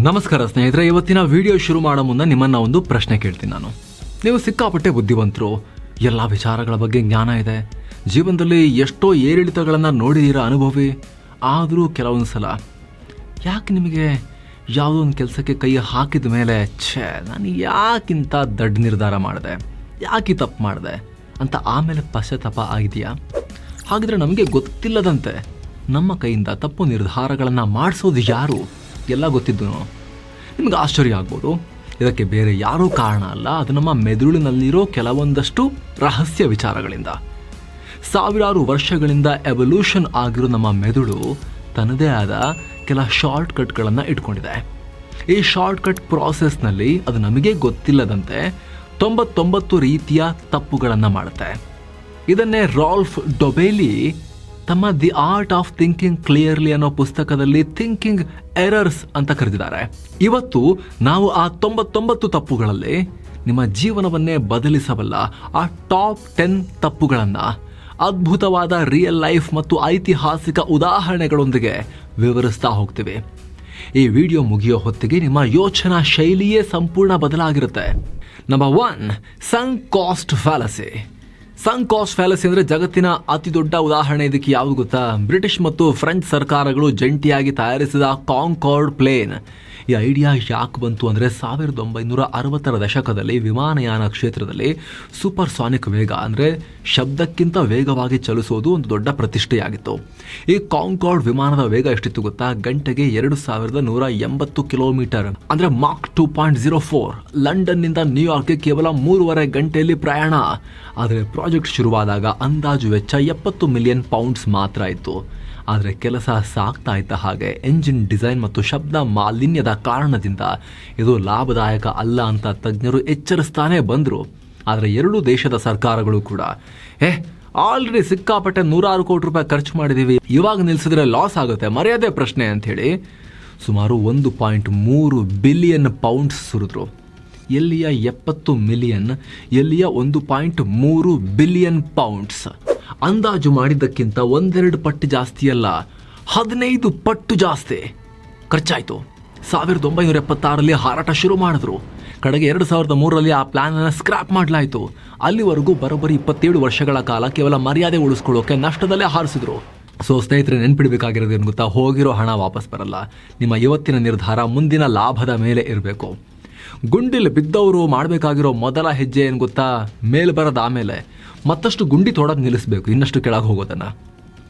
ನಮಸ್ಕಾರ ಸ್ನೇಹಿತರೆ, ಇವತ್ತಿನ ವಿಡಿಯೋ ಶುರು ಮಾಡೋ ಮುನ್ನ ನಿಮ್ಮನ್ನ ಒಂದು ಪ್ರಶ್ನೆ ಕೇಳ್ತೀನಿ ನಾನು. ನೀವು ಸಿಕ್ಕಾಪಟ್ಟೆ ಬುದ್ಧಿವಂತರು, ಎಲ್ಲ ವಿಚಾರಗಳ ಬಗ್ಗೆ ಜ್ಞಾನ ಇದೆ, ಜೀವನದಲ್ಲಿ ಎಷ್ಟೋ ಏರಿಳಿತಗಳನ್ನು ನೋಡಿದ್ದೀರ, ಅನುಭವಿ. ಆದರೂ ಕೆಲವೊಂದು ಸಲ ಯಾಕೆ ನಿಮಗೆ ಯಾವುದೋ ಒಂದು ಕೆಲಸಕ್ಕೆ ಕೈ ಹಾಕಿದ ಮೇಲೆ ನಾನು ಯಾಕಿಂತ ದೊಡ್ಡ ನಿರ್ಧಾರ ಮಾಡಿದೆ, ಯಾಕೆ ತಪ್ಪು ಮಾಡಿದೆ ಅಂತ ಆಮೇಲೆ ಪಶ್ಚಾತ್ತಾಪ ಆಗಿದೆಯಾ? ಹಾಗಿದ್ರೆ ನಮಗೆ ಗೊತ್ತಿಲ್ಲದಂತೆ ನಮ್ಮ ಕೈಯಿಂದ ತಪ್ಪು ನಿರ್ಧಾರಗಳನ್ನು ಮಾಡಿಸೋದು ಯಾರು ಎಲ್ಲ ಗೊತ್ತಿದ್ದು ನಿಮ್ಗೆ ಆಶ್ಚರ್ಯ ಆಗ್ಬೋದು. ಇದಕ್ಕೆ ಬೇರೆ ಯಾರೂ ಕಾರಣ ಅಲ್ಲ, ಅದು ನಮ್ಮ ಮೆದುಳಿನಲ್ಲಿರೋ ಕೆಲವೊಂದಷ್ಟು ರಹಸ್ಯ ವಿಚಾರಗಳಿಂದ. ಸಾವಿರಾರು ವರ್ಷಗಳಿಂದ ಎವಲ್ಯೂಷನ್ ಆಗಿರೋ ನಮ್ಮ ಮೆದುಳು ತನ್ನದೇ ಆದ ಕೆಲ ಶಾರ್ಟ್ ಕಟ್ಗಳನ್ನು ಇಟ್ಕೊಂಡಿದೆ. ಈ ಶಾರ್ಟ್ ಕಟ್ ಪ್ರಾಸೆಸ್ನಲ್ಲಿ ಅದು ನಮಗೆ ಗೊತ್ತಿಲ್ಲದಂತೆ 99 ರೀತಿಯ ತಪ್ಪುಗಳನ್ನು ಮಾಡುತ್ತೆ. ಇದನ್ನೇ ರಾಲ್ಫ್ ಡೊಬೇಲಿ ತಮ್ಮ the art of thinking clearly ಅನ್ನೋ ಪುಸ್ತಕದಲ್ಲಿ ಥಿಂಕಿಂಗ್ ಎರರ್ಸ್ ಅಂತ ಕರೆದಿದ್ದಾರೆ. ಇವತ್ತು ನಾವು ಆ 99 ತಪ್ಪುಗಳಲ್ಲಿ ನಿಮ್ಮ ಜೀವನವನ್ನೇ ಬದಲಿಸಬಲ್ಲ ಆ ಟಾಪ್ 10 ತಪ್ಪುಗಳನ್ನು ಅದ್ಭುತವಾದ ರಿಯಲ್ ಲೈಫ್ ಮತ್ತು ಐತಿಹಾಸಿಕ ಉದಾಹರಣೆಗಳೊಂದಿಗೆ ವಿವರಿಸ್ತಾ ಹೋಗ್ತೀವಿ. ಈ ವಿಡಿಯೋ ಮುಗಿಯೋ ಹೊತ್ತಿಗೆ ನಿಮ್ಮ ಯೋಚನಾ ಶೈಲಿಯೇ ಸಂಪೂರ್ಣ ಬದಲಾಗಿರುತ್ತೆ. Number 1, sunk cost fallacy. Sunk cost fallacy ಅಂದರೆ ಜಗತ್ತಿನ ಅತಿ ದೊಡ್ಡ ಉದಾಹರಣೆ ಇದಕ್ಕೆ ಯಾವುದು ಗೊತ್ತಾ? ಬ್ರಿಟಿಷ್ ಮತ್ತು ಫ್ರೆಂಚ್ ಸರ್ಕಾರಗಳು ಜಂಟಿಯಾಗಿ ತಯಾರಿಸಿದ ಕಾಂಕಾರ್ಡ್ ಪ್ಲೇನ್. ಈ ಐಡಿಯಾ ಯಾಕೆ ಬಂತು ಅಂದರೆ 1960ರ ದಶಕದಲ್ಲಿ ವಿಮಾನಯಾನ ಕ್ಷೇತ್ರದಲ್ಲಿ ಸೂಪರ್ಸಾನಿಕ್ ವೇಗ ಅಂದರೆ ಶಬ್ದಕ್ಕಿಂತ ವೇಗವಾಗಿ ಚಲಿಸೋದು ಒಂದು ದೊಡ್ಡ ಪ್ರತಿಷ್ಠೆಯಾಗಿತ್ತು. ಈ ಕಾಂಕಾರ್ಡ್ ವಿಮಾನದ ವೇಗ ಎಷ್ಟಿತ್ತು ಗೊತ್ತಾ? ಗಂಟೆಗೆ 2180 ಕಿಲೋಮೀಟರ್ ಅಂದರೆ ಮಾಕ್ 2.04. ಲಂಡನ್ನಿಂದ ನ್ಯೂಯಾರ್ಕ್ಗೆ ಕೇವಲ 3.5 ಗಂಟೆಯಲ್ಲಿ ಪ್ರಯಾಣ. ಆದರೆ ಪ್ರಾಜೆಕ್ಟ್ ಶುರುವಾದಾಗ ಅಂದಾಜು ವೆಚ್ಚ 70 ಮಿಲಿಯನ್ ಪೌಂಡ್ಸ್ ಮಾತ್ರ ಇತ್ತು. ಆದರೆ ಕೆಲಸ ಸಾಗ್ತಾ ಇದ್ದ ಹಾಗೆ ಎಂಜಿನ್ ಡಿಸೈನ್ ಮತ್ತು ಶಬ್ದ ಮಾಲಿನ್ಯದ ಕಾರಣದಿಂದ ಇದು ಲಾಭದಾಯಕ ಅಲ್ಲ ಅಂತ ತಜ್ಞರು ಎಚ್ಚರಿಸ್ತಾನೆ ಬಂದರು. ಆದರೆ ಎರಡೂ ದೇಶದ ಸರ್ಕಾರಗಳು ಕೂಡ ಆಲ್ರೆಡಿ ಸಿಕ್ಕಾಪಟ್ಟೆ 106 ಕೋಟಿ ರೂಪಾಯಿ ಖರ್ಚು ಮಾಡಿದ್ದೀವಿ, ಇವಾಗ ನಿಲ್ಲಿಸಿದ್ರೆ ಲಾಸ್ ಆಗುತ್ತೆ, ಮರ್ಯಾದೆ ಪ್ರಶ್ನೆ ಅಂಥೇಳಿ ಸುಮಾರು 1.3 ಬಿಲಿಯನ್ ಪೌಂಡ್ಸ್ ಸುರಿದ್ರು. ಎಲ್ಲಿಯ 70 ಮಿಲಿಯನ್, ಎಲ್ಲಿಯ 1.3 ಬಿಲಿಯನ್ ಪೌಂಡ್ಸ್. ಅಂದಾಜು ಮಾಡಿದ್ದಕ್ಕಿಂತ 1-2 ಪಟ್ಟು ಜಾಸ್ತಿ ಅಲ್ಲ, 15 ಪಟ್ಟು ಜಾಸ್ತಿ ಖರ್ಚಾಯಿತು. 1976ರಲ್ಲಿ ಹಾರಾಟ ಶುರು ಮಾಡಿದ್ರು. ಕಡೆಗೆ 2003ರಲ್ಲಿ ಆ ಪ್ಲಾನನ್ನು ಸ್ಕ್ರಾಪ್ ಮಾಡಲಾಯಿತು. ಅಲ್ಲಿವರೆಗೂ ಬರೋಬ್ಬರಿ 27 ವರ್ಷಗಳ ಕಾಲ ಕೇವಲ ಮರ್ಯಾದೆ ಉಳಿಸ್ಕೊಳ್ಳೋಕೆ ನಷ್ಟದಲ್ಲೇ ಹಾರಿಸಿದ್ರು. ಸೊ ಸ್ನೇಹಿತರೆ, ನೆನ್ಪಿಡಬೇಕಾಗಿರೋದೇನು ಗೊತ್ತಾ? ಹೋಗಿರೋ ಹಣ ವಾಪಸ್ ಬರಲ್ಲ. ನಿಮ್ಮ ಇವತ್ತಿನ ನಿರ್ಧಾರ ಮುಂದಿನ ಲಾಭದ ಮೇಲೆ ಇರಬೇಕು. ಗುಂಡಿಲ್ ಬಿದ್ದವರು ಮಾಡಬೇಕಾಗಿರೋ ಮೊದಲ ಹೆಜ್ಜೆ ಏನು ಗೊತ್ತಾ? ಮೇಲೆ ಬರೋದು ಆಮೇಲೆ ಮತ್ತಷ್ಟು ಗುಂಡಿ ತೋಡೋದು ನಿಲ್ಲಿಸಬೇಕು, ಇನ್ನಷ್ಟು ಕೆಳಗೆ ಹೋಗೋದನ್ನು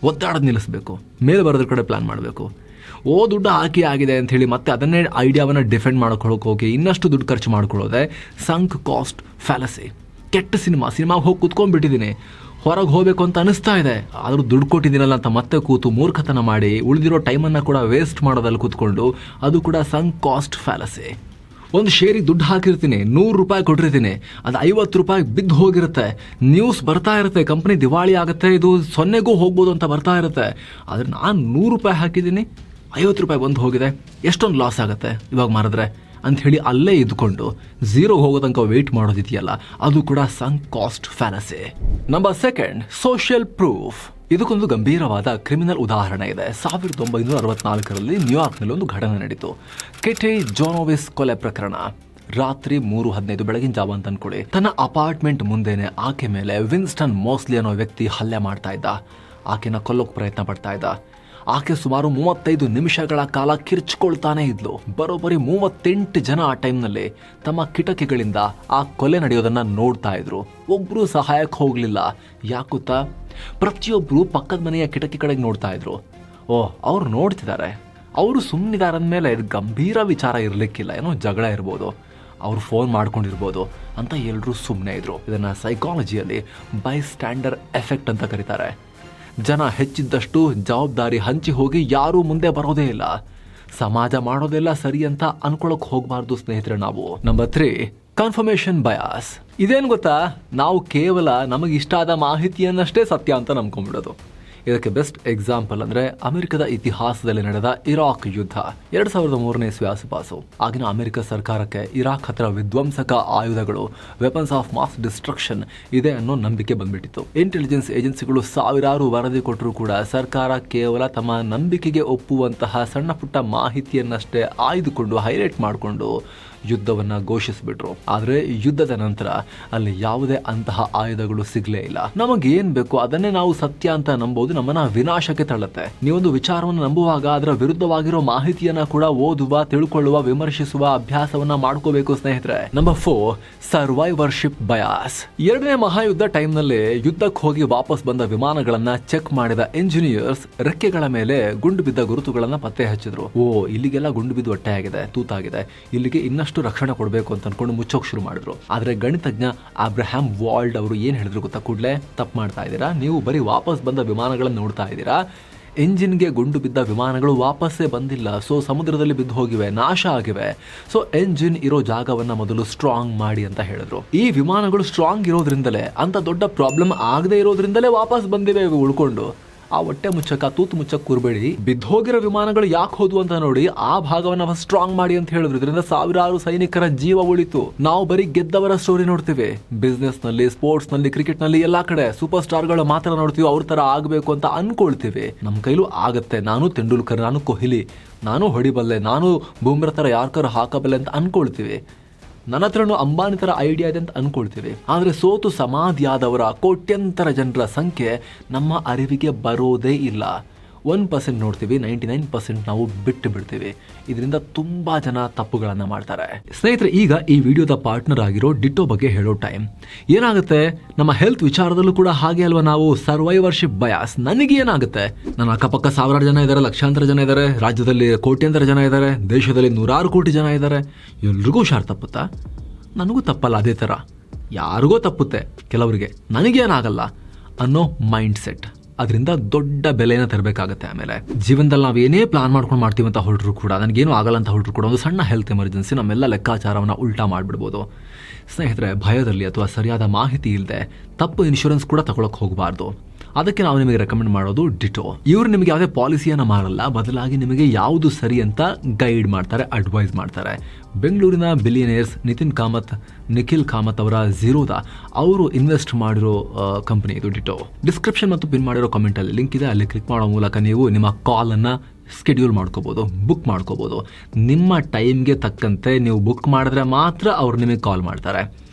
ಒದ್ದಾಡೋದು ನಿಲ್ಲಿಸಬೇಕು, ಮೇಲೆ ಬರೋದ್ರ ಕಡೆ ಪ್ಲಾನ್ ಮಾಡಬೇಕು. ದುಡ್ಡು ಹಾಕಿ ಆಗಿದೆ ಅಂಥೇಳಿ ಮತ್ತೆ ಅದನ್ನೇ ಐಡಿಯಾವನ್ನು ಡಿಫೆಂಡ್ ಮಾಡ್ಕೊಳ್ಳೋಕೆ ಹೋಗಿ ಇನ್ನಷ್ಟು ದುಡ್ಡು ಖರ್ಚು ಮಾಡ್ಕೊಳ್ಳೋದೆ ಸಂಕ್ ಕಾಸ್ಟ್ ಫ್ಯಾಲಸಿ. ಕೆಟ್ಟ ಸಿನಿಮಾಗೆ ಹೋಗಿ ಕೂತ್ಕೊಂಡ್ಬಿಟ್ಟಿದ್ದೀನಿ, ಹೊರಗೆ ಹೋಗಬೇಕು ಅಂತ ಅನಿಸ್ತಾ ಇದೆ, ಆದರೂ ದುಡ್ಡು ಕೊಟ್ಟಿದ್ದೀನಲ್ಲ ಅಂತ ಮತ್ತೆ ಕೂತು ಮೂರ್ಖತನ ಮಾಡಿ ಉಳಿದಿರೋ ಟೈಮನ್ನು ಕೂಡ ವೇಸ್ಟ್ ಮಾಡೋದಲ್ಲಿ ಕೂತ್ಕೊಂಡು, ಅದು ಕೂಡ ಸಂಕ್ ಕಾಸ್ಟ್ ಫ್ಯಾಲಸಿ. ಒಂದು ಶೇರಿಗೆ ದುಡ್ಡು ಹಾಕಿರ್ತೀನಿ, 100 ರೂಪಾಯಿ ಕೊಟ್ಟಿರ್ತೀನಿ, ಅದು 50 ರೂಪಾಯಿ ಬಿದ್ದು ಹೋಗಿರುತ್ತೆ. ನ್ಯೂಸ್ ಬರ್ತಾ ಇರುತ್ತೆ, ಕಂಪ್ನಿ ದಿವಾಳಿ ಆಗುತ್ತೆ, ಇದು 0ಗೂ ಹೋಗ್ಬೋದು ಅಂತ ಬರ್ತಾ ಇರುತ್ತೆ. ಆದರೆ ನಾನು 100 ರೂಪಾಯಿ ಹಾಕಿದ್ದೀನಿ, 50 ರೂಪಾಯಿ ಬಂದು ಹೋಗಿದೆ, ಎಷ್ಟೊಂದು ಲಾಸ್ ಆಗುತ್ತೆ ಇವಾಗ ಮಾರಿದ್ರೆ ಅಂಥೇಳಿ ಅಲ್ಲೇ ಇದ್ಕೊಂಡು 0 ಹೋಗೋ ತನಕ ವೆಯ್ಟ್ ಮಾಡೋದಿದೆಯಲ್ಲ, ಅದು ಕೂಡ sunk cost fallacy. Number 2, social proof. ಇದಕ್ಕೊಂದು ಗಂಭೀರವಾದ ಕ್ರಿಮಿನಲ್ ಉದಾಹರಣೆ ಇದೆ. 1964ರಲ್ಲಿ ನ್ಯೂಯಾರ್ಕ್ನಲ್ಲಿ ಒಂದು ಘಟನೆ ನಡೀತು. ಕೆಟೆ ಜಾನೋವಿಸ್ ಕೊಲೆ ಪ್ರಕರಣ. ರಾತ್ರಿ 3:15 ಬೆಳಗಿನ ಜಾವ ಅಂತ ಅನ್ಕೊಳ್ಳಿ. ತನ್ನ ಅಪಾರ್ಟ್ಮೆಂಟ್ ಮುಂದೆನೆ ಆಕೆ ಮೇಲೆ ವಿನ್ಸ್ಟನ್ ಮೋಸ್ಲಿ ಅನ್ನೋ ವ್ಯಕ್ತಿ ಹಲ್ಲೆ ಮಾಡ್ತಾ ಇದ್ದ. ಆಕೆನ ಕೊಲ್ಲೋಕೆ ಪ್ರಯತ್ನ ಪಡ್ತಾ ಇದ್ದ. ಆಕೆ ಸುಮಾರು 35 ನಿಮಿಷಗಳ ಕಾಲ ಕಿರ್ಚ್ಕೊಳ್ತಾನೆ ಇದ್ಲು. ಬರೋಬ್ಬರಿ 38 ಜನ ಆ ಟೈಮ್ನಲ್ಲಿ ತಮ್ಮ ಕಿಟಕಿಗಳಿಂದ ಆ ಕೊಲೆ ನಡೆಯೋದನ್ನ ನೋಡ್ತಾ ಇದ್ರು. ಒಬ್ರು ಸಹಾಯಕ್ಕೆ ಹೋಗ್ಲಿಲ್ಲ. ಯಾಕುತ್ತಾ? ಪ್ರತಿಯೊಬ್ರು ಪಕ್ಕದ ಮನೆಯ ಕಿಟಕಿ ಕಡೆಗೆ ನೋಡ್ತಾ ಇದ್ರು. ಅವ್ರು ನೋಡ್ತಿದ್ದಾರೆ, ಅವರು ಸುಮ್ಮನಿದ್ದಾರೆ ಅಂದಮೇಲೆ ಗಂಭೀರ ವಿಚಾರ ಇರಲಿಕ್ಕಿಲ್ಲ, ಏನೋ ಜಗಳ ಇರ್ಬೋದು, ಅವ್ರು ಫೋನ್ ಮಾಡ್ಕೊಂಡಿರ್ಬೋದು ಅಂತ ಎಲ್ಲರೂ ಸುಮ್ಮನೆ ಇದ್ರು. ಇದನ್ನ ಸೈಕಾಲಜಿಯಲ್ಲಿ ಬೈ ಸ್ಟ್ಯಾಂಡರ್ ಎಫೆಕ್ಟ್ ಅಂತ ಕರೀತಾರೆ. ಜನ ಹೆಚ್ಚಿದ್ದಷ್ಟು ಜವಾಬ್ದಾರಿ ಹಂಚಿ ಹೋಗಿ ಯಾರೂ ಮುಂದೆ ಬರೋದೇ ಇಲ್ಲ. ಸಮಾಜ ಮಾಡೋದೆಲ್ಲ ಸರಿ ಅಂತ ಅನ್ಕೊಳಕ್ ಹೋಗಬಾರ್ದು ಸ್ನೇಹಿತರೆ ನಾವು. Number 3, confirmation bias. ಇದೇನು ಗೊತ್ತಾ? ನಾವು ಕೇವಲ ನಮಗಿಷ್ಟ ಆದ ಮಾಹಿತಿಯನ್ನಷ್ಟೇ ಸತ್ಯ ಅಂತ ನಂಬ್ಕೊಂಡ್ಬಿಡೋದು. ಇದಕ್ಕೆ ಬೆಸ್ಟ್ ಎಕ್ಸಾಂಪಲ್ ಅಂದ್ರೆ ಅಮೆರಿಕದ ಇತಿಹಾಸದಲ್ಲಿ ನಡೆದ ಇರಾಕ್ ಯುದ್ಧ 2003ನೇ ಇಸ್ವಿ ಆಸುಪಾಸು. ಆಗಿನ ಅಮೆರಿಕ ಸರ್ಕಾರಕ್ಕೆ ಇರಾಕ್ ಹತ್ರ ವಿಧ್ವಂಸಕ ಆಯುಧಗಳು, ವೆಪನ್ಸ್ ಆಫ್ ಮಾಸ್ ಡಿಸ್ಟ್ರಕ್ಷನ್ ಇದೆ ಅನ್ನೋ ನಂಬಿಕೆ ಬಂದ್ಬಿಟ್ಟಿತ್ತು. ಇಂಟೆಲಿಜೆನ್ಸ್ ಏಜೆನ್ಸಿಗಳು ಸಾವಿರಾರು ವರದಿ ಕೊಟ್ಟರು ಕೂಡ ಸರ್ಕಾರ ಕೇವಲ ತಮ್ಮ ನಂಬಿಕೆಗೆ ಒಪ್ಪುವಂತಹ ಸಣ್ಣ ಪುಟ್ಟ ಮಾಹಿತಿಯನ್ನಷ್ಟೇ ಆಯ್ದುಕೊಂಡು ಹೈಲೈಟ್ ಮಾಡಿಕೊಂಡು ಯುದ್ಧವನ್ನ ಘೋಷಿಸಿಬಿಟ್ರು. ಆದ್ರೆ ಯುದ್ಧದ ನಂತರ ಅಲ್ಲಿ ಯಾವುದೇ ಅಂತಹ ಆಯುಧಗಳು ಸಿಗ್ಲೇ ಇಲ್ಲ. ನಮಗೇನ್ ಬೇಕು ಅದನ್ನೇ ನಾವು ಸತ್ಯ ಅಂತ ನಂಬೋದು ನಮ್ಮನ್ನ ವಿನಾಶಕ್ಕೆ ತಳ್ಳುತ್ತೆ. ನೀವೊಂದು ವಿಚಾರವನ್ನು ನಂಬುವಾಗ ಅದರ ವಿರುದ್ಧವಾಗಿರೋ ಮಾಹಿತಿಯನ್ನ ಕೂಡ ಓದುವ, ತಿಳ್ಕೊಳ್ಳುವ, ವಿಮರ್ಶಿಸುವ ಅಭ್ಯಾಸವನ್ನ ಮಾಡ್ಕೋಬೇಕು ಸ್ನೇಹಿತರೆ. Number 4, survivorship bias. 2ನೇ ಮಹಾಯುದ್ಧ ಟೈಮ್ ನಲ್ಲಿ ಯುದ್ಧಕ್ಕೆ ಹೋಗಿ ವಾಪಸ್ ಬಂದ ವಿಮಾನಗಳನ್ನ ಚೆಕ್ ಮಾಡಿದ ಇಂಜಿನಿಯರ್ಸ್ ರೆಕ್ಕೆಗಳ ಮೇಲೆ ಗುಂಡು ಬಿದ್ದ ಗುರುತುಗಳನ್ನ ಪತ್ತೆ ಹಚ್ಚಿದ್ರು. ಇಲ್ಲಿಗೆಲ್ಲ ಗುಂಡು ಬಿದ್ದು ಹೊಟ್ಟೆ ಆಗಿದೆ, ತೂತಾಗಿದೆ, ಇಲ್ಲಿಗೆ ಇನ್ನಷ್ಟು ರಕ್ಷಣೆ ಕೊಡಬೇಕು ಅಂತ ಅನ್ಕೊಂಡು ಮುಚ್ಚೋಕ್ ಶುರು ಮಾಡಿದ್ರು. ಆದ್ರೆ ಗಣಿತಜ್ಞ ಅಬ್ರಹಾಂ ವಾಲ್ಡ್ ಅವರು ಏನ್ ಹೇಳಿದ್ರು ಗೊತ್ತಾ? ಕೂಡಲೇ ತಪ್ಪು ಮಾಡ್ತಾ ಇದ್ದೀರಾ, ನೀವು ಬರೀ ವಾಪಸ್ ಬಂದ ವಿಮಾನಗಳನ್ನ ನೋಡ್ತಾ ಇದ್ದೀರಾ. ಎಂಜಿನ್ಗೆ ಗುಂಡು ಬಿದ್ದ ವಿಮಾನಗಳು ವಾಪಸ್ಸೇ ಬಂದಿಲ್ಲ. ಸೊ ಸಮುದ್ರದಲ್ಲಿ ಬಿದ್ದು ಹೋಗಿವೆ, ನಾಶ ಆಗಿವೆ. ಸೊ ಎಂಜಿನ್ ಇರೋ ಜಾಗವನ್ನ ಮೊದಲು ಸ್ಟ್ರಾಂಗ್ ಮಾಡಿ ಅಂತ ಹೇಳಿದ್ರು. ಈ ವಿಮಾನಗಳು ಸ್ಟ್ರಾಂಗ್ ಇರೋದ್ರಿಂದಲೇ, ಅಂತ ದೊಡ್ಡ ಪ್ರಾಬ್ಲಮ್ ಆಗದೆ ಇರೋದ್ರಿಂದಲೇ ವಾಪಸ್ ಬಂದಿವೆ ಉಳ್ಕೊಂಡು. ಆ ಹೊಟ್ಟೆ ಮುಚ್ಚಕ್ಕ, ತೂತು ಮುಚ್ಚಕ್ ಕೂರ್ಬೇಡಿ. ಬಿದ್ದೋಗಿರೋ ವಿಮಾನಗಳು ಯಾಕೆ ಹೋದ್ವು ಅಂತ ನೋಡಿ ಆ ಭಾಗವನ್ನ ಸ್ಟ್ರಾಂಗ್ ಮಾಡಿ ಅಂತ ಹೇಳಿದ್ರು. ಇದರಿಂದ ಸಾವಿರಾರು ಸೈನಿಕರ ಜೀವ ಉಳಿತು. ನಾವು ಬರೀ ಗೆದ್ದವರ ಸ್ಟೋರಿ ನೋಡ್ತೀವಿ. ಬಿಸ್ನೆಸ್ ನಲ್ಲಿ, ಸ್ಪೋರ್ಟ್ಸ್ ನಲ್ಲಿ, ಕ್ರಿಕೆಟ್ ನಲ್ಲಿ ಎಲ್ಲಾ ಕಡೆ ಸೂಪರ್ ಸ್ಟಾರ್ ಗಳು ಮಾತ್ರ ನೋಡ್ತೀವಿ. ಅವ್ರ ತರ ಆಗ್ಬೇಕು ಅಂತ ಅನ್ಕೊಳ್ತೀವಿ. ನಮ್ ಕೈಲೂ ಆಗತ್ತೆ. ನಾನು ತೆಂಡೂಲ್ಕರ್, ನಾನು ಕೊಹ್ಲಿ, ನಾನು ಹೊಡಿಬಲ್ಲೆ, ನಾನು ಬೂಮ್ರಾ ತರ ಯಾರ್ಕರ್ ಹಾಕಬಲ್ಲೆ ಅಂತ ಅನ್ಕೊಳ್ತೀವಿ. ನನ್ನ ಹತ್ರನೂ ಅಂಬಾನಿ ತರ ಐಡಿಯಾ ಇದೆ ಅಂತ ಅನ್ಕೊಳ್ತೀವಿ. ಆದ್ರೆ ಸೋತು ಸಮಾಧಿಯಾದವರ ಕೋಟ್ಯಂತರ ಜನರ ಸಂಖ್ಯೆ ನಮ್ಮ ಅರಿವಿಗೆ ಬರೋದೇ ಇಲ್ಲ. 1% ನೋಡ್ತೀವಿ, 99% ನಾವು ಬಿಟ್ಟು ಬಿಡ್ತೀವಿ. ಇದರಿಂದ ತುಂಬಾ ಜನ ತಪ್ಪುಗಳನ್ನ ಮಾಡ್ತಾರೆ. ಸ್ನೇಹಿತರೆ, ಈಗ ಈ ವಿಡಿಯೋದ ಪಾರ್ಟ್ನರ್ ಆಗಿರೋ ಡಿಟೋ ಬಗ್ಗೆ ಹೇಳೋ ಟೈಮ್. ಏನಾಗುತ್ತೆ, ನಮ್ಮ ಹೆಲ್ತ್ ವಿಚಾರದಲ್ಲೂ ಕೂಡ ಹಾಗೆ ಅಲ್ವಾ ನಾವು ಸರ್ವೈವರ್ಶಿಪ್ ಬಯಾಸ್. ನನಗೆ ಏನಾಗುತ್ತೆ, ನನ್ನ ಅಕ್ಕಪಕ್ಕ ಸಾವಿರಾರು ಜನ ಇದ್ದಾರೆ, ಲಕ್ಷಾಂತರ ಜನ ಇದ್ದಾರೆ, ರಾಜ್ಯದಲ್ಲಿ ಕೋಟ್ಯಂತರ ಜನ ಇದ್ದಾರೆ, ದೇಶದಲ್ಲಿ 100 ಕೋಟಿ ಜನ ಇದ್ದಾರೆ. ಎಲ್ರಿಗೂ ಹುಷಾರು ತಪ್ಪುತ್ತಾ? ನನಗೂ ತಪ್ಪಲ್ಲ. ಅದೇ ತರ ಯಾರಿಗೋ ತಪ್ಪುತ್ತೆ ಕೆಲವರಿಗೆ, ನನಗೇನಾಗಲ್ಲ ಅನ್ನೋ ಮೈಂಡ್ ಸೆಟ್. ಅದರಿಂದ ದೊಡ್ಡ ಬೆಲೆನ ತರಬೇಕಾಗತ್ತೆ. ಆಮೇಲೆ ಜೀವನದಲ್ಲಿ ನಾವು ಏನೇ ಪ್ಲಾನ್ ಮಾಡ್ಕೊಂಡು ಮಾಡ್ತೀವಿ ಅಂತ ಹೊರಟ್ರು ಕೂಡ, ನನಗೇನು ಆಗಲ್ಲ ಅಂತ ಹೊರಟ್ರು ಕೂಡ, ಒಂದು ಸಣ್ಣ ಹೆಲ್ತ್ ಎಮರ್ಜೆನ್ಸಿ ನಮ್ಮೆಲ್ಲ ಲೆಕ್ಕಾಚಾರವನ್ನು ಉಲ್ಟಾ ಮಾಡಿಬಿಡ್ಬೋದು. ಸ್ನೇಹಿತರೆ, ಭಯದಲ್ಲಿ ಅಥವಾ ಸರಿಯಾದ ಮಾಹಿತಿ ಇಲ್ಲದೆ ತಪ್ಪು ಇನ್ಶೂರೆನ್ಸ್ ಕೂಡ ತಗೊಳಕ್ ಹೋಗಬಾರ್ದು. ಅದಕ್ಕೆ ನಾವು ನಿಮಗೆ ರೆಕಮೆಂಡ್ ಮಾಡೋದು ಡಿಟೋ. ಇವರು ನಿಮಗೆ ಯಾವುದೇ ಪಾಲಿಸಿಯನ್ನು ಮಾರಲ್ಲ, ಬದಲಾಗಿ ನಿಮಗೆ ಯಾವುದು ಸರಿ ಅಂತ ಗೈಡ್ ಮಾಡ್ತಾರೆ, ಅಡ್ವೈಸ್ ಮಾಡ್ತಾರೆ. ಬೆಂಗಳೂರಿನ ಬಿಲಿಯನೇರ್ಸ್ ನಿತಿನ್ ಕಾಮತ್, ನಿಖಿಲ್ ಕಾಮತ್ ಅವರ ಝೀರೋದ ಅವರು ಇನ್ವೆಸ್ಟ್ ಮಾಡಿರೋ ಕಂಪನಿ ಇದು ಡಿಟೋ. ಡಿಸ್ಕ್ರಿಪ್ಷನ್ ಮತ್ತು ಪಿನ್ ಮಾಡಿರೋ ಕಾಮೆಂಟ್ ಅಲ್ಲಿ ಲಿಂಕ್ ಇದೆ. ಅಲ್ಲಿ ಕ್ಲಿಕ್ ಮಾಡೋ ಮೂಲಕ ನೀವು ನಿಮ್ಮ ಕಾಲ್ ಅನ್ನ ಸ್ಕೆಡ್ಯೂಲ್ ಮಾಡ್ಕೋಬಹುದು, ಬುಕ್ ಮಾಡ್ಕೋಬಹುದು. ನಿಮ್ಮ ಟೈಮ್ಗೆ ತಕ್ಕಂತೆ ನೀವು ಬುಕ್ ಮಾಡಿದ್ರೆ ಮಾತ್ರ ಅವ್ರು ನಿಮಗೆ ಕಾಲ್ ಮಾಡ್ತಾರೆ.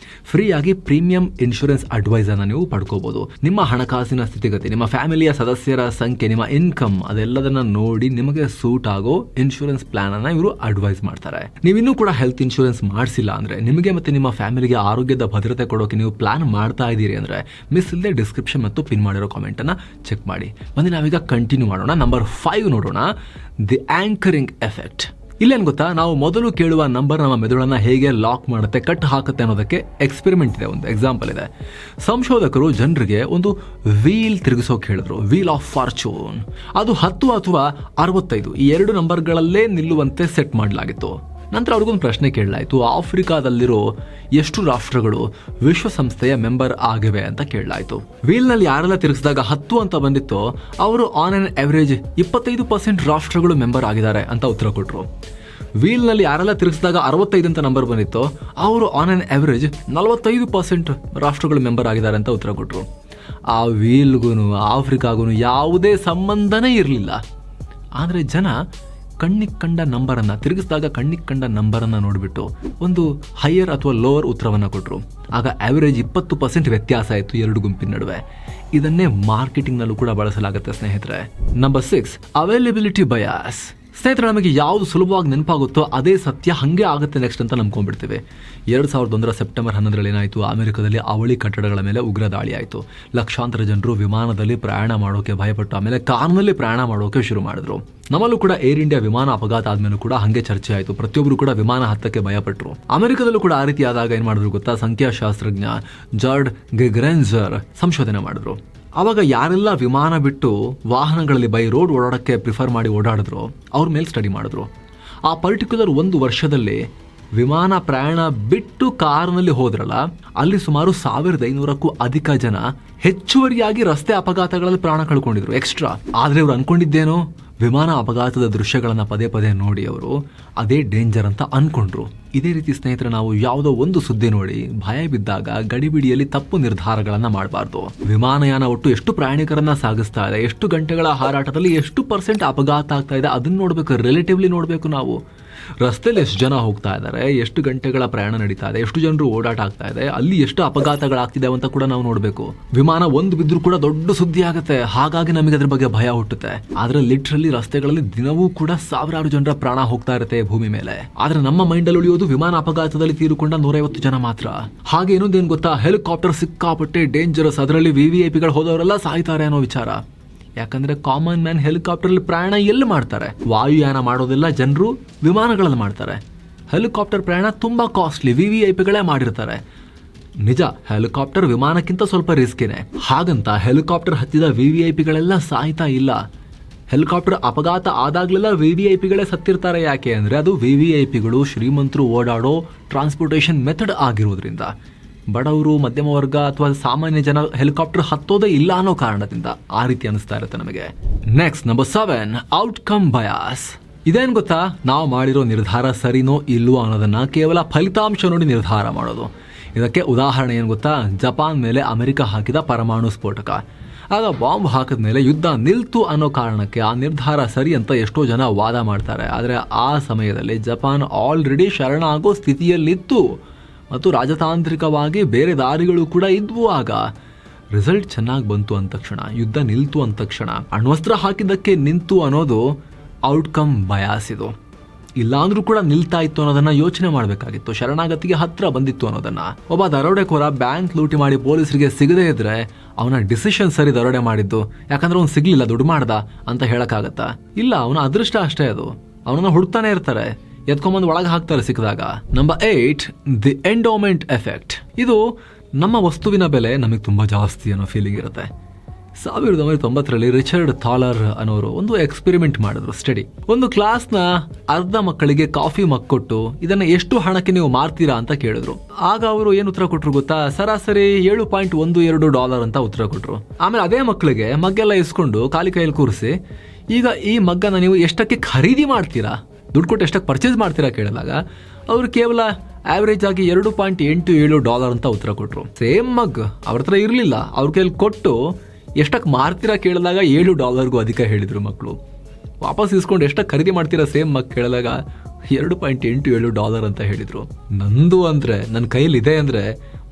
ಫ್ರೀ ಆಗಿ ಪ್ರೀಮಿಯಂ ಇನ್ಶೂರೆನ್ಸ್ ಅಡ್ವೈಸ್ ಅನ್ನ ನೀವು ಪಡ್ಕೋಬಹುದು. ನಿಮ್ಮ ಹಣಕಾಸಿನ ಸ್ಥಿತಿಗತಿ, ನಿಮ್ಮ ಫ್ಯಾಮಿಲಿಯ ಸದಸ್ಯರ ಸಂಖ್ಯೆ, ನಿಮ್ಮ ಇನ್ಕಮ್ ಅದೆಲ್ಲದನ್ನ ನೋಡಿ ನಿಮಗೆ ಸೂಟ್ ಆಗೋ ಇನ್ಶೂರೆನ್ಸ್ ಪ್ಲಾನ್ ಅನ್ನ ಇವರು ಅಡ್ವೈಸ್ ಮಾಡ್ತಾರೆ. ನೀವಿನ್ನೂ ಕೂಡ ಹೆಲ್ತ್ ಇನ್ಶೂರೆನ್ಸ್ ಮಾಡಿಸಿಲ್ಲ ಅಂದ್ರೆ, ನಿಮಗೆ ಮತ್ತೆ ನಿಮ್ಮ ಫ್ಯಾಮಿಲಿಗೆ ಆರೋಗ್ಯದ ಭದ್ರತೆ ಕೊಡೋಕೆ ನೀವು ಪ್ಲಾನ್ ಮಾಡ್ತಾ ಇದ್ದೀರಿ ಅಂದ್ರೆ, ಮಿಸ್ ಇಲ್ಲದೆ ಡಿಸ್ಕ್ರಿಪ್ಷನ್ ಮತ್ತು ಪಿನ್ ಮಾಡಿರೋ ಕಾಮೆಂಟ್ ಅನ್ನ ಚೆಕ್ ಮಾಡಿ. ಬನ್ನಿ ನಾವೀಗ ಕಂಟಿನ್ಯೂ ಮಾಡೋಣ. ನಂಬರ್ 5 ನೋಡೋಣ, ದಿ ಆಂಕರಿಂಗ್ ಎಫೆಕ್ಟ್. ಇಲ್ಲೇನು ಗೊತ್ತಾ, ನಾವು ಮೊದಲು ಕೇಳುವ ನಂಬರ್ ನಮ್ಮ ಮೆದುಳನ್ನ ಹೇಗೆ ಲಾಕ್ ಮಾಡುತ್ತೆ, ಕಟ್ ಹಾಕುತ್ತೆ ಅನ್ನೋದಕ್ಕೆ ಎಕ್ಸ್ಪೆರಿಮೆಂಟ್ ಇದೆ, ಒಂದು ಎಕ್ಸಾಂಪಲ್ ಇದೆ. ಸಂಶೋಧಕರು ಜನರಿಗೆ ಒಂದು ವೀಲ್ ತಿರುಗಿಸೋಕೆ ಹೇಳಿದ್ರು, ವೀಲ್ ಆಫ್ ಫಾರ್ಚೂನ್. ಅದು 10 ಅಥವಾ 65 ಈ 2 ನಂಬರ್ಗಳಲ್ಲೇ ನಿಲ್ಲುವಂತೆ ಸೆಟ್ ಮಾಡಲಾಗಿತ್ತು. ನಂತರ ಅವ್ರಿಗೊಂದು ಪ್ರಶ್ನೆ ಕೇಳಲಾಯಿತು, ಆಫ್ರಿಕಾದಲ್ಲಿರೋ ಎಷ್ಟು ರಾಷ್ಟ್ರಗಳು ವಿಶ್ವಸಂಸ್ಥೆಯ ಮೆಂಬರ್ ಆಗಿವೆ ಅಂತ ಕೇಳಲಾಯಿತು. ವೀಲ್ನಲ್ಲಿ ಯಾರೆಲ್ಲ ತಿರುಗಿಸಿದಾಗ 10 ಅಂತ ಬಂದಿತ್ತೋ ಅವರು ಆನ್ ಆನ್ ಅವರೇಜ್ 25% ರಾಷ್ಟ್ರಗಳು ಮೆಂಬರ್ ಆಗಿದ್ದಾರೆ ಅಂತ ಉತ್ತರ ಕೊಟ್ಟರು. ವೀಲ್ನಲ್ಲಿ ಯಾರೆಲ್ಲ ತಿರುಗಿಸಿದಾಗ 65 ಅಂತ ನಂಬರ್ ಬಂದಿತ್ತೋ ಅವರು ಆನ್ ಆನ್ ಅವರೇಜ್ 45% ರಾಷ್ಟ್ರಗಳು ಮೆಂಬರ್ ಆಗಿದ್ದಾರೆ ಅಂತ ಉತ್ತರ ಕೊಟ್ಟರು. ಆ ವೀಲ್ಗೂ ಆಫ್ರಿಕಾಗೂ ಯಾವುದೇ ಸಂಬಂಧನೇ ಇರಲಿಲ್ಲ. ಆದರೆ ಜನ ಕಣ್ಣಿಗೆ ಕಂಡ ನಂಬರನ್ನು ತಿರುಗಿಸಿದಾಗ ಕಣ್ಣಿಗೆ ಕಂಡ ನಂಬರನ್ನು ನೋಡಿಬಿಟ್ಟು ಒಂದು ಹೈಯರ್ ಅಥವಾ ಲೋವರ್ ಉತ್ತರವನ್ನು ಕೊಟ್ಟರು. ಆಗ ಆವರೇಜ್ 20% ವ್ಯತ್ಯಾಸ ಆಯಿತು 2 ಗುಂಪಿನ ನಡುವೆ. ಇದನ್ನೇ ಮಾರ್ಕೆಟಿಂಗ್ನಲ್ಲೂ ಕೂಡ ಬಳಸಲಾಗುತ್ತೆ ಸ್ನೇಹಿತರೆ. Number 6, availability bias. ಸ್ನೇಹಿತರೆ, ನಮಗೆ ಯಾವುದು ಸುಲಭವಾಗಿ ನೆನಪಾಗುತ್ತೋ ಅದೇ ಸತ್ಯ, ಹಾಗೆ ಆಗುತ್ತೆ ನೆಕ್ಸ್ಟ್ ಅಂತ ನಂಬ್ಕೊಂಡ್ಬಿಡ್ತೀವಿ. 2001 ಸೆಪ್ಟೆಂಬರ್ 11 ಏನಾಯಿತು, ಅಮೆರಿಕದಲ್ಲಿ ಅವಳಿ ಕಟ್ಟಡಗಳ ಮೇಲೆ ಉಗ್ರ ದಾಳಿ ಆಯಿತು. ಲಕ್ಷಾಂತರ ಜನರು ವಿಮಾನದಲ್ಲಿ ಪ್ರಯಾಣ ಮಾಡೋಕೆ ಭಯಪಟ್ಟು ಆಮೇಲೆ ಕಾರ್ನಲ್ಲಿ ಪ್ರಯಾಣ ಮಾಡೋಕೆ ಶುರು ಮಾಡಿದ್ರು. ನಮ್ಮಲ್ಲೂ ಕೂಡ ಏರ್ ಇಂಡಿಯಾ ವಿಮಾನ ಅಪಘಾತ ಆದ್ಮೇಲೂ ಕೂಡ ಹಂಗೆ ಚರ್ಚೆ ಆಯಿತು. ಪ್ರತಿಯೊಬ್ಬರು ಕೂಡ ವಿಮಾನ ಹತ್ತಕ್ಕೆ ಭಯಪಟ್ಟರು. ಅಮೆರಿಕದಲ್ಲೂ ಕೂಡ ಆ ರೀತಿ ಆದಾಗ ಏನು ಮಾಡಿದ್ರು ಗೊತ್ತಾ, ಸಂಖ್ಯಾಶಾಸ್ತ್ರಜ್ಞ ಜಾರ್ಡ್ ಗೆಗ್ರೆನ್ಜರ್ ಸಂಶೋಧನೆ ಮಾಡಿದ್ರು. ಆವಾಗ ಯಾರೆಲ್ಲ ವಿಮಾನ ಬಿಟ್ಟು ವಾಹನಗಳಲ್ಲಿ ಬೈ ರೋಡ್ ಓಡಾಡೋಕ್ಕೆ ಪ್ರಿಫರ್ ಮಾಡಿ ಓಡಾಡಿದ್ರು ಅವ್ರ ಮೇಲೆ ಸ್ಟಡಿ ಮಾಡಿದ್ರು. ಆ ಪರ್ಟಿಕ್ಯುಲರ್ 1 ವರ್ಷದಲ್ಲಿ ವಿಮಾನ ಪ್ರಯಾಣ ಬಿಟ್ಟು ಕಾರ್ನಲ್ಲಿ ಹೋದ್ರಲ್ಲ, ಅಲ್ಲಿ ಸುಮಾರು 1500ಕ್ಕೂ ಅಧಿಕ ಜನ ಹೆಚ್ಚುವರಿಯಾಗಿ ರಸ್ತೆ ಅಪಘಾತಗಳಲ್ಲಿ ಪ್ರಾಣ ಕಳ್ಕೊಂಡಿದ್ರು ಎಕ್ಸ್ಟ್ರಾ. ಆದ್ರೆ ಇವ್ರು ಅನ್ಕೊಂಡಿದ್ದೇನೋ ವಿಮಾನ ಅಪಘಾತದ ದೃಶ್ಯಗಳನ್ನ ಪದೇ ಪದೇ ನೋಡಿ ಅವರು ಅದೇ ಡೇಂಜರ್ ಅಂತ ಅನ್ಕೊಂಡ್ರು. ಇದೇ ರೀತಿ ಸ್ನೇಹಿತರೆ, ನಾವು ಯಾವುದೋ ಒಂದು ಸುದ್ದಿ ನೋಡಿ ಭಯ ಬಿದ್ದಾಗ ಗಡಿಬಿಡಿಯಲ್ಲಿ ತಪ್ಪು ನಿರ್ಧಾರಗಳನ್ನ ಮಾಡಬಾರ್ದು. ವಿಮಾನಯಾನ ಒಟ್ಟು ಎಷ್ಟು ಪ್ರಯಾಣಿಕರನ್ನ ಸಾಗಿಸ್ತಾ ಇದೆ, ಎಷ್ಟು ಗಂಟೆಗಳ ಹಾರಾಟದಲ್ಲಿ ಎಷ್ಟು % ಅಪಘಾತ ಆಗ್ತಾ ಇದೆ, ಅದನ್ನ ನೋಡ್ಬೇಕು, ರಿಲೇಟಿವ್ಲಿ ನೋಡ್ಬೇಕು. ನಾವು ರಸ್ತೆಯಲ್ಲಿ ಎಷ್ಟು ಜನ ಹೋಗ್ತಾ ಇದ್ದಾರೆ, ಎಷ್ಟು ಗಂಟೆಗಳ ಪ್ರಯಾಣ ನಡೀತಾ ಇದೆ, ಎಷ್ಟು ಜನರು ಓಡಾಟ ಆಗ್ತಾ ಇದೆ, ಅಲ್ಲಿ ಎಷ್ಟು ಅಪಘಾತಗಳಾಗ್ತಿದೆ ಅಂತ ಕೂಡ ನಾವು ನೋಡ್ಬೇಕು. ವಿಮಾನ ಒಂದು ಬಿದ್ರೂ ಕೂಡ ದೊಡ್ಡ ಸುದ್ದಿ ಆಗುತ್ತೆ, ಹಾಗಾಗಿ ನಮಗೆ ಅದ್ರ ಬಗ್ಗೆ ಭಯ ಹುಟ್ಟುತ್ತೆ. ಆದ್ರೆ ಲಿಟ್ರಲಿ ರಸ್ತೆಗಳಲ್ಲಿ ದಿನವೂ ಕೂಡ ಸಾವಿರಾರು ಜನರ ಪ್ರಾಣ ಹೋಗ್ತಾ ಇರುತ್ತೆ ಭೂಮಿ ಮೇಲೆ. ಆದ್ರೆ ನಮ್ಮ ಮೈಂಡ್ ಅಲ್ಲಿ ಉಳಿಯೋದು ವಿಮಾನ ಅಪಘಾತದಲ್ಲಿ ತೀರಿಕೊಂಡ 150 ಜನ ಮಾತ್ರ. ಹಾಗೆ ಇನ್ನೊಂದೇನು ಗೊತ್ತಾ, ಹೆಲಿಕಾಪ್ಟರ್ ಸಿಕ್ಕಾಪಟ್ಟೆ ಡೇಂಜರಸ್, ಅದರಲ್ಲಿ VVIPಗಳು ಹೋದವರೆಲ್ಲ ಸಾಯ್ತಾರೆ ಅನ್ನೋ ವಿಚಾರ. ಯಾಕಂದ್ರೆ ಕಾಮನ್ ಮ್ಯಾನ್ ಹೆಲಿಕಾಪ್ಟರ್ ಪ್ರಯಾಣ ಎಲ್ಲಿ ಮಾಡ್ತಾರೆ? ವಾಯುಯಾನ ಮಾಡೋದೆಲ್ಲ ಜನರು ವಿಮಾನಗಳಲ್ಲಿ ಮಾಡ್ತಾರೆ. ಹೆಲಿಕಾಪ್ಟರ್ ಪ್ರಯಾಣ ತುಂಬಾ ಕಾಸ್ಟ್ಲಿ, VVIPಗಳೇ ಮಾಡಿರ್ತಾರೆ. ನಿಜ, ಹೆಲಿಕಾಪ್ಟರ್ ವಿಮಾನಕ್ಕಿಂತ ಸ್ವಲ್ಪ ರಿಸ್ಕಿನೇ. ಹಾಗಂತ ಹೆಲಿಕಾಪ್ಟರ್ ಹತ್ತಿದ VVIPಗಳೆಲ್ಲ ಸಾಯ್ತಾ ಇಲ್ಲ. ಹೆಲಿಕಾಪ್ಟರ್ ಅಪಘಾತ ಆದಾಗ್ಲೆಲ್ಲ VVIPಗಳೇ ಸತ್ತಿರ್ತಾರೆ. ಯಾಕೆ ಅಂದ್ರೆ ಅದು VVIPಗಳು ಶ್ರೀಮಂತರು ಓಡಾಡೋ ಟ್ರಾನ್ಸ್ಪೋರ್ಟೇಷನ್ ಮೆಥಡ್ ಆಗಿರೋದ್ರಿಂದ. ಬಡವರು, ಮಧ್ಯಮ ವರ್ಗ ಅಥವಾ ಸಾಮಾನ್ಯ ಜನ ಹೆಲಿಕಾಪ್ಟರ್ ಹತ್ತೋದೇ ಇಲ್ಲ ಅನ್ನೋ ಕಾರಣದಿಂದ ಆ ರೀತಿ ಅನಿಸ್ತಾ ಇರುತ್ತೆ ನಮಗೆ. Next number 7, outcome bias. ಇದೇನ್ ಗೊತ್ತಾ, ನಾವು ಮಾಡಿರೋ ನಿರ್ಧಾರ ಸರಿನೋ ಇಲ್ವೋ ಅನ್ನೋದನ್ನ ಕೇವಲ ಫಲಿತಾಂಶ ನೋಡಿ ನಿರ್ಧಾರ ಮಾಡೋದು. ಇದಕ್ಕೆ ಉದಾಹರಣೆ ಏನು ಗೊತ್ತಾ, ಜಪಾನ್ ಮೇಲೆ ಅಮೆರಿಕ ಹಾಕಿದ ಪರಮಾಣು ಸ್ಫೋಟಕ. ಆಗ ಬಾಂಬ್ ಹಾಕಿದ ಮೇಲೆ ಯುದ್ಧ ನಿಲ್ತು ಅನ್ನೋ ಕಾರಣಕ್ಕೆ ಆ ನಿರ್ಧಾರ ಸರಿ ಅಂತ ಎಷ್ಟೋ ಜನ ವಾದ ಮಾಡ್ತಾರೆ. ಆದರೆ ಆ ಸಮಯದಲ್ಲಿ ಜಪಾನ್ ಆಲ್ರೆಡಿ ಶರಣಾಗೋ ಸ್ಥಿತಿಯಲ್ಲಿತ್ತು ಮತ್ತು ರಾಜತಾಂತ್ರಿಕವಾಗಿ ಬೇರೆ ದಾರಿಗಳು ಕೂಡ ಇದ್ವು. ಆಗ ರಿಸಲ್ಟ್ ಚೆನ್ನಾಗಿ ಬಂತು ಅಂದ ತಕ್ಷಣ, ಯುದ್ಧ ನಿಲ್ತು ಅಂದ ತಕ್ಷಣ ಅಣ್ವಸ್ತ್ರ ಹಾಕಿದ್ದಕ್ಕೆ ನಿಂತು ಅನ್ನೋದು ಔಟ್ಕಮ್ ಬಯಾಸ್. ಇದು ಇಲ್ಲಾಂದ್ರೂ ಕೂಡ ನಿಲ್ತಾ ಇತ್ತು ಅನ್ನೋದನ್ನ ಯೋಚನೆ ಮಾಡಬೇಕಾಗಿತ್ತು. ಶರಣಾಗತಿಗೆ ಹತ್ರ ಬಂದಿತ್ತು ಅನ್ನೋದನ್ನ. ಒಬ್ಬ ದರೋಡೆಕೋರ ಬ್ಯಾಂಕ್ ಲೂಟಿ ಮಾಡಿ ಪೊಲೀಸರಿಗೆ ಸಿಗದೇ ಇದ್ರೆ ಅವನ ಡಿಸಿಷನ್ ಸರಿ ದರೋಡೆ ಮಾಡಿದ್ದು, ಯಾಕಂದ್ರೆ ಅವ್ನು ಸಿಗ್ಲಿಲ್ಲ, ದುಡ್ಡು ಮಾಡ್ದ ಅಂತ ಹೇಳಕ್ಕಾಗತ್ತಾ? ಇಲ್ಲ, ಅವನ ಅದೃಷ್ಟ ಅಷ್ಟೇ ಅದು. ಅವನನ್ನ ಹುಡುಕ್ತಾನೆ ಇರ್ತಾರೆ, ಎತ್ಕೊಂಬಂದು ಒಳಗೆ ಹಾಕ್ತಾರೆ ಸಿಕ್ಕಿದಾಗ. Number 8, the endowment effect. ಇದು ನಮ್ಮ ವಸ್ತುವಿನ ಬೆಲೆ ನಮಗೆ ತುಂಬಾ ಜಾಸ್ತಿ ಅನ್ನೋ ಫೀಲಿಂಗ್ ಇರುತ್ತೆ. 1990ರಲ್ಲಿ ರಿಚರ್ಡ್ ಥಾಲರ್ ಅನ್ನೋರು ಒಂದು ಎಕ್ಸ್ಪೆರಿಮೆಂಟ್ ಮಾಡಿದ್ರು, ಸ್ಟಡಿ. ಒಂದು ಕ್ಲಾಸ್ನ ಅರ್ಧ ಮಕ್ಕಳಿಗೆ ಕಾಫಿ ಮಗ್ ಕೊಟ್ಟು ಇದನ್ನ ಎಷ್ಟು ಹಣಕ್ಕೆ ನೀವು ಮಾರ್ತೀರಾ ಅಂತ ಕೇಳಿದ್ರು. ಆಗ ಅವರು ಏನು ಉತ್ತರ ಕೊಟ್ರು ಗೊತ್ತಾ, ಸರಾಸರಿ $7.12 ಅಂತ ಉತ್ತರ ಕೊಟ್ರು. ಆಮೇಲೆ ಅದೇ ಮಕ್ಕಳಿಗೆ ಮಗ್ಗೆಲ್ಲ ಇಸ್ಕೊಂಡು ಖಾಲಿ ಕೈಯಲ್ಲಿ ಕೂರಿಸಿ, ಈಗ ಈ ಮಗ್ಗನ್ನ ನೀವು ಎಷ್ಟಕ್ಕೆ ಖರೀದಿ ಮಾಡ್ತೀರಾ, ದುಡ್ಡು ಕೊಟ್ಟು ಎಷ್ಟಕ್ಕೆ ಪರ್ಚೇಸ್ ಮಾಡ್ತೀರಾ ಕೇಳಿದಾಗ ಅವರು ಕೇವಲ ಆವರೇಜ್ ಆಗಿ $2.87 ಅಂತ ಉತ್ತರ ಕೊಟ್ರು. ಸೇಮ್ ಮಗ್ ಅವ್ರ ಹತ್ರ ಇರಲಿಲ್ಲ, ಅವ್ರ ಕೈಯಲ್ಲಿ ಕೊಟ್ಟು ಎಷ್ಟಕ್ಕೆ ಮಾರ್ತೀರಾ ಕೇಳಿದಾಗ $7ಗೂ ಅಧಿಕ ಹೇಳಿದ್ರು ಮಕ್ಕಳು. ವಾಪಸ್ ಇಸ್ಕೊಂಡು ಎಷ್ಟಕ್ಕೆ ಖರೀದಿ ಮಾಡ್ತೀರಾ ಸೇಮ್ ಮಗ್ ಕೇಳಿದಾಗ $2.87 ಅಂತ ಹೇಳಿದ್ರು. ನಂದು ಅಂದ್ರೆ ನನ್ನ ಕೈಯಲ್ಲಿ ಇದೆ ಅಂದ್ರೆ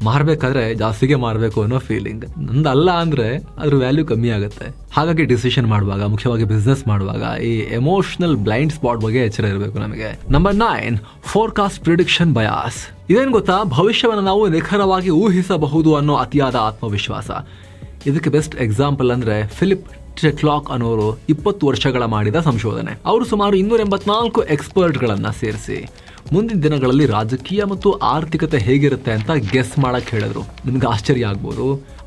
ಮಾರಬೇಕಾದ್ರೆ ಜಾಸ್ತಿಗೆ ಮಾರಬೇಕು ಅನ್ನೋ ಫೀಲಿಂಗ್. ನಂದಲ್ಲ ಅಂದ್ರೆ ಅದ್ರ ವ್ಯಾಲ್ಯೂ ಕಮ್ಮಿ ಆಗುತ್ತೆ. ಹಾಗಾಗಿ ಡಿಸಿಷನ್ ಮಾಡುವಾಗ, ಮುಖ್ಯವಾಗಿ ಬಿಸ್ನೆಸ್ ಮಾಡುವಾಗ ಈ ಎಮೋಷನಲ್ ಬ್ಲೈಂಡ್ ಸ್ಪಾಟ್ ಬಗ್ಗೆ ಎಚ್ಚರ ಇರಬೇಕು ನಮಗೆ. Number 9, forecast prediction bias. ಇದೇನ್ ಗೊತ್ತಾ, ಭವಿಷ್ಯವನ್ನು ನಾವು ನಿಖರವಾಗಿ ಊಹಿಸಬಹುದು ಅನ್ನೋ ಅತಿಯಾದ ಆತ್ಮವಿಶ್ವಾಸ. ಇದಕ್ಕೆ ಬೆಸ್ಟ್ ಎಕ್ಸಾಂಪಲ್ ಅಂದ್ರೆ ಫಿಲಿಪ್ ಟೆಕ್ಲಾಕ್ ಅನ್ನೋರು 20 ವರ್ಷಗಳ ಮಾಡಿದ ಸಂಶೋಧನೆ. ಅವರು ಸುಮಾರು 284 ಎಕ್ಸ್ಪರ್ಟ್ಗಳನ್ನ ಸೇರಿಸಿ ಮುಂದಿನ ದಿನಗಳಲ್ಲಿ ರಾಜಕೀಯ ಮತ್ತು ಆರ್ಥಿಕತೆ ಹೇಗಿರುತ್ತೆ ಅಂತ ಗೆಸ್ ಮಾಡಕ್ ಹೇಳಿದ್ರು. ನಿಮ್ಗೆ ಆಶ್ಚರ್ಯ ಆಗ್ಬೋದು,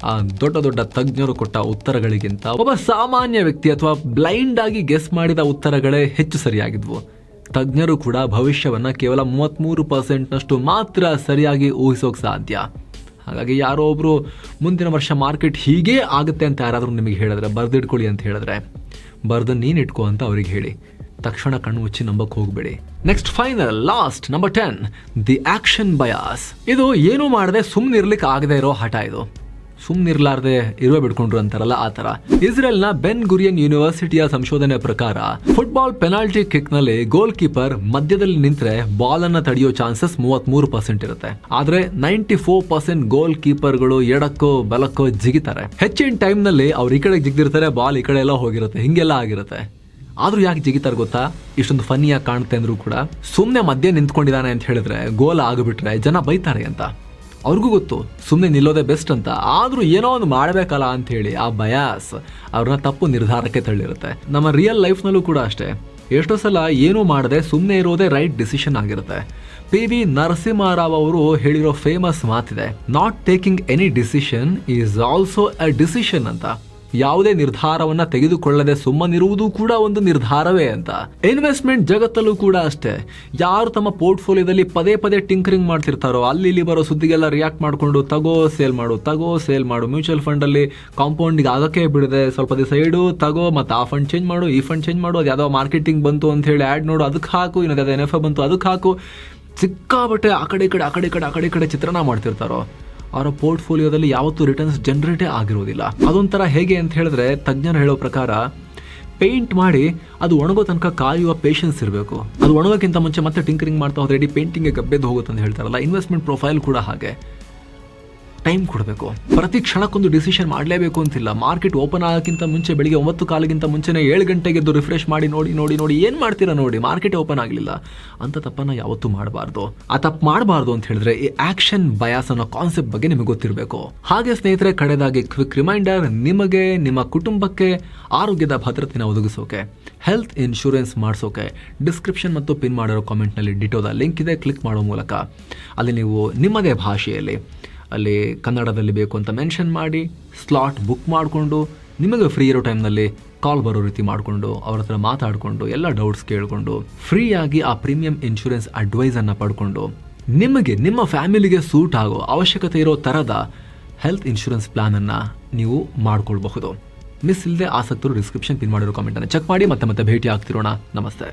ಆ ದೊಡ್ಡ ದೊಡ್ಡ ತಜ್ಞರು ಕೊಟ್ಟ ಉತ್ತರಗಳಿಗಿಂತ ಒಬ್ಬ ಸಾಮಾನ್ಯ ವ್ಯಕ್ತಿ ಅಥವಾ ಬ್ಲೈಂಡ್ ಆಗಿ ಗೆಸ್ ಮಾಡಿದ ಉತ್ತರಗಳೇ ಹೆಚ್ಚು ಸರಿಯಾಗಿದ್ವು. ತಜ್ಞರು ಕೂಡ ಭವಿಷ್ಯವನ್ನ ಕೇವಲ 33% ಮಾತ್ರ ಸರಿಯಾಗಿ ಊಹಿಸೋಕ್ ಸಾಧ್ಯ. ಹಾಗಾಗಿ ಯಾರೋ ಒಬ್ರು ಮುಂದಿನ ವರ್ಷ ಮಾರ್ಕೆಟ್ ಹೀಗೇ ಆಗುತ್ತೆ ಅಂತ ಯಾರಾದ್ರೂ ನಿಮಗೆ ಹೇಳಿದ್ರೆ, ಬರ್ದಿಟ್ಕೊಳ್ಳಿ ಅಂತ ಹೇಳಿದ್ರೆ, ಬರ್ದು ನೀನ್ ಇಟ್ಕೋ ಅಂತ ಅವ್ರಿಗೆ ಹೇಳಿ. ತಕ್ಷಣ ಕಣ್ಣು ಮುಚ್ಚಿ ನಂಬಕ್ ಹೋಗ್ಬೇಡಿ. Next final last number 10, the action bias. ಇದು ಏನು ಮಾಡದೆ ಸುಮ್ನಿರ್ಲಿಕ್ಕೆ ಆಗದೆ ಇರೋ ಹಠ. ಇದು ಸುಮ್ನಿರ್ಲಾರ್ದೆ ಇರುವೆ ಬಿಡ್ಕೊಂಡ್ರು ಅಂತಾರಲ್ಲ ಆ ತರ. ಇಸ್ರೇಲ್ನ ಬೆನ್ ಗುರಿಯನ್ ಯೂನಿವರ್ಸಿಟಿಯ ಸಂಶೋಧನೆ ಪ್ರಕಾರ ಫುಟ್ಬಾಲ್ ಪೆನಾಲ್ಟಿ ಕಿಕ್ ನಲ್ಲಿ ಗೋಲ್ ಕೀಪರ್ ಮಧ್ಯದಲ್ಲಿ ನಿಂತ್ರೆ ಬಾಲ್ ಅನ್ನ ತಡೆಯೋ ಚಾನ್ಸಸ್ 33% ಇರುತ್ತೆ. ಆದ್ರೆ 94% ಗೋಲ್ ಕೀಪರ್ಗಳು ಎಡಕ್ಕೋ ಬಲಕ್ಕೋ ಜಿಗಿತಾರೆ. ಹೆಚ್ಚಿನ ಟೈಮ್ ನಲ್ಲಿ ಅವ್ರು ಈ ಕಡೆ ಜಿಗ್ದಿರ್ತಾರೆ, ಬಾಲ್ ಈ ಕಡೆ ಎಲ್ಲ ಹೋಗಿರುತ್ತೆ, ಹಿಂಗೆಲ್ಲ ಆಗಿರುತ್ತೆ. ಆದ್ರೂ ಯಾಕೆ ಜಿಗಿತಾರೆ ಗೊತ್ತಾ? ಇಷ್ಟೊಂದು ಫನ್ನಿಯಾಗಿ ಕಾಣುತ್ತೆ ಅಂದ್ರೂ ಕೂಡ ಸುಮ್ನೆ ಮಧ್ಯೆ ನಿಂತ್ಕೊಂಡಿದ್ದಾನೆ ಅಂತ ಹೇಳಿದ್ರೆ ಗೋಲ್ ಆಗಿಬಿಟ್ರೆ ಜನ ಬೈತಾರೆ ಅಂತ ಅವ್ರಿಗೂ ಗೊತ್ತು, ಸುಮ್ಮನೆ ನಿಲ್ಲೋದೇ ಬೆಸ್ಟ್ ಅಂತ. ಆದ್ರೂ ಏನೋ ಒಂದು ಮಾಡಬೇಕಲ್ಲ ಅಂತ ಹೇಳಿ ಆ ಬಯಾಸ್ ಅವ್ರನ್ನ ತಪ್ಪು ನಿರ್ಧಾರಕ್ಕೆ ತಳ್ಳಿರುತ್ತೆ. ನಮ್ಮ ರಿಯಲ್ ಲೈಫ್ನಲ್ಲೂ ಕೂಡ ಅಷ್ಟೇ, ಎಷ್ಟೋ ಸಲ ಏನೂ ಮಾಡದೆ ಸುಮ್ಮನೆ ಇರೋದೇ ರೈಟ್ ಡಿಸಿಷನ್ ಆಗಿರುತ್ತೆ. PV ನರಸಿಂಹರಾವ್ ಅವರು ಹೇಳಿರೋ ಫೇಮಸ್ ಮಾತಿದೆ, not taking any decision is also a decision ಅಂತ. ಯಾವುದೇ ನಿರ್ಧಾರವನ್ನ ತೆಗೆದುಕೊಳ್ಳದೆ ಸುಮ್ಮನಿರುವುದು ಕೂಡ ಒಂದು ನಿರ್ಧಾರವೇ ಅಂತ. ಇನ್ವೆಸ್ಟ್ಮೆಂಟ್ ಜಗತ್ತಲ್ಲೂ ಕೂಡ ಅಷ್ಟೇ. ಯಾರು ತಮ್ಮ ಪೋರ್ಟ್ಫೋಲಿಯೋದಲ್ಲಿ ಪದೇ ಪದೇ ಟಿಂಕರಿಂಗ್ ಮಾಡ್ತಿರ್ತಾರೋ, ಅಲ್ಲಿ ಇಲ್ಲಿ ಬರೋ ಸುದ್ದಿಗೆಲ್ಲ ರಿಯಾಕ್ಟ್ ಮಾಡಿಕೊಂಡು ತಗೋ ಸೇಲ್ ಮಾಡು, ಮ್ಯೂಚುವಲ್ ಫಂಡ್ ಅಲ್ಲಿ ಕಾಂಪೌಂಡಿಗೆ ಆಗಕ್ಕೆ ಬಿಡದೆ ಸ್ವಲ್ಪ ದಿವಸ ಇಡು, ತಗೋ, ಮತ್ತೆ ಆ ಫಂಡ್ ಚೇಂಜ್ ಮಾಡು, ಈ ಫಂಡ್ ಚೇಂಜ್ ಮಾಡು, ಅದು ಯಾವುದೋ ಮಾರ್ಕೆಟಿಂಗ್ ಬಂತು ಅಂತ ಹೇಳಿ ಆ್ಯಡ್ ನೋಡು ಅದಕ್ಕೆ ಹಾಕು, ಇನ್ನೊಂದು NFA ಬಂತು ಅದಕ್ಕೆ ಹಾಕು, ಸಿಕ್ಕಾಬಟ್ಟೆ ಆ ಕಡೆ ಚಿತ್ರಣ ಮಾಡ್ತಿರ್ತಾರೋ ಅವರ ಪೋರ್ಟ್ಫೋಲಿಯೋದಲ್ಲಿ ಯಾವತ್ತೂ ರಿಟರ್ನ್ಸ್ ಜನರೇಟೇ ಆಗಿರೋದಿಲ್ಲ. ಅದೊಂಥರ ಹೇಗೆ ಅಂತ ಹೇಳಿದ್ರೆ, ತಜ್ಞರು ಹೇಳೋ ಪ್ರಕಾರ ಪೇಂಟ್ ಮಾಡಿ ಅದು ಒಣಗೋ ತನಕ ಕಾಯುವ ಪೇಷನ್ಸ್ ಇರಬೇಕು. ಅದು ಒಣಗೋಕ್ಕಿಂತ ಮುಂಚೆ ಮತ್ತೆ ಟಿಂಕರಿಂಗ್ ಮಾಡ್ತಾ ಹೋದ್ರೆ ಇಡೀ ಪೇಂಟಿಂಗ್ಗೆ ಗಬ್ಬೆದ್ದು ಹೋಗುತ್ತೆ ಅಂತ ಹೇಳ್ತಾರಲ್ಲ. ಇನ್ವೆಸ್ಟ್ಮೆಂಟ್ ಪ್ರೊಫೈಲ್ ಕೂಡ ಹಾಗೆ, ಟೈಮ್ ಕೊಡಬೇಕು. ಪ್ರತಿ ಕ್ಷಣಕ್ಕೊಂದು ಡಿಸಿಷನ್ ಮಾಡಲೇಬೇಕು ಅಂತಿಲ್ಲ. ಮಾರ್ಕೆಟ್ ಓಪನ್ ಆಗೋಕ್ಕಿಂತ ಮುಂಚೆ ಬೆಳಿಗ್ಗೆ 9:15 ಮುಂಚೆನೇ 7 ಗಂಟೆಗೆ ಎದ್ದು ರಿಫ್ರೆಶ್ ಮಾಡಿ ನೋಡಿ ಏನು ಮಾಡ್ತೀರಾ ನೋಡಿ, ಮಾರ್ಕೆಟ್ ಓಪನ್ ಆಗಲಿಲ್ಲ ಅಂತ ತಪ್ಪನ್ನು ಯಾವತ್ತೂ ಮಾಡಬಾರ್ದು. ಆ ತಪ್ಪು ಮಾಡಬಾರ್ದು ಅಂತ ಹೇಳಿದ್ರೆ ಈ ಆಕ್ಷನ್ ಬಯಾಸ್ ಅನ್ನೋ ಕಾನ್ಸೆಪ್ಟ್ ಬಗ್ಗೆ ನಿಮಗೆ ಗೊತ್ತಿರಬೇಕು. ಹಾಗೆ ಸ್ನೇಹಿತರೆ, ಕಡೆದಾಗಿ ಕ್ವಿಕ್ ರಿಮೈಂಡರ್, ನಿಮಗೆ ನಿಮ್ಮ ಕುಟುಂಬಕ್ಕೆ ಆರೋಗ್ಯದ ಭದ್ರತೆನ ಒದಗಿಸೋಕೆ, ಹೆಲ್ತ್ ಇನ್ಶೂರೆನ್ಸ್ ಮಾಡಿಸೋಕೆ ಡಿಸ್ಕ್ರಿಪ್ಷನ್ ಮತ್ತು ಪಿನ್ ಮಾಡಿರೋ ಕಾಮೆಂಟ್ನಲ್ಲಿ ಡಿಟೋದ ಲಿಂಕ್ ಇದೆ. ಕ್ಲಿಕ್ ಮಾಡೋ ಮೂಲಕ ಅಲ್ಲಿ ನೀವು ನಿಮ್ಮದೇ ಭಾಷೆಯಲ್ಲಿ, ಅಲ್ಲಿ ಕನ್ನಡದಲ್ಲಿ ಬೇಕು ಅಂತ ಮೆನ್ಷನ್ ಮಾಡಿ ಸ್ಲಾಟ್ ಬುಕ್ ಮಾಡಿಕೊಂಡು, ನಿಮಗೆ ಫ್ರೀ ಇರೋ ಟೈಮ್ನಲ್ಲಿ ಕಾಲ್ ಬರೋ ರೀತಿ ಮಾಡಿಕೊಂಡು ಅವ್ರ ಹತ್ರ ಮಾತಾಡಿಕೊಂಡು ಎಲ್ಲ ಡೌಟ್ಸ್ ಕೇಳಿಕೊಂಡು ಫ್ರೀಯಾಗಿ ಆ ಪ್ರೀಮಿಯಂ ಇನ್ಶೂರೆನ್ಸ್ ಅಡ್ವೈಸನ್ನು ಪಡ್ಕೊಂಡು ನಿಮಗೆ ನಿಮ್ಮ ಫ್ಯಾಮಿಲಿಗೆ ಸೂಟ್ ಆಗೋ ಅವಶ್ಯಕತೆ ಇರೋ ಥರದ ಹೆಲ್ತ್ ಇನ್ಶೂರೆನ್ಸ್ ಪ್ಲಾನನ್ನು ನೀವು ಮಾಡ್ಕೊಳ್ಬಹುದು. ಮಿಸ್ ಇಲ್ಲದೆ ಆಸಕ್ತರು ಡಿಸ್ಕ್ರಿಪ್ಷನ್ ಪಿನ್ ಮಾಡಿರೋ ಕಾಮೆಂಟನ್ನು ಚೆಕ್ ಮಾಡಿ. ಮತ್ತೆ ಭೇಟಿ ಆಗ್ತಿರೋಣ. ನಮಸ್ತೆ.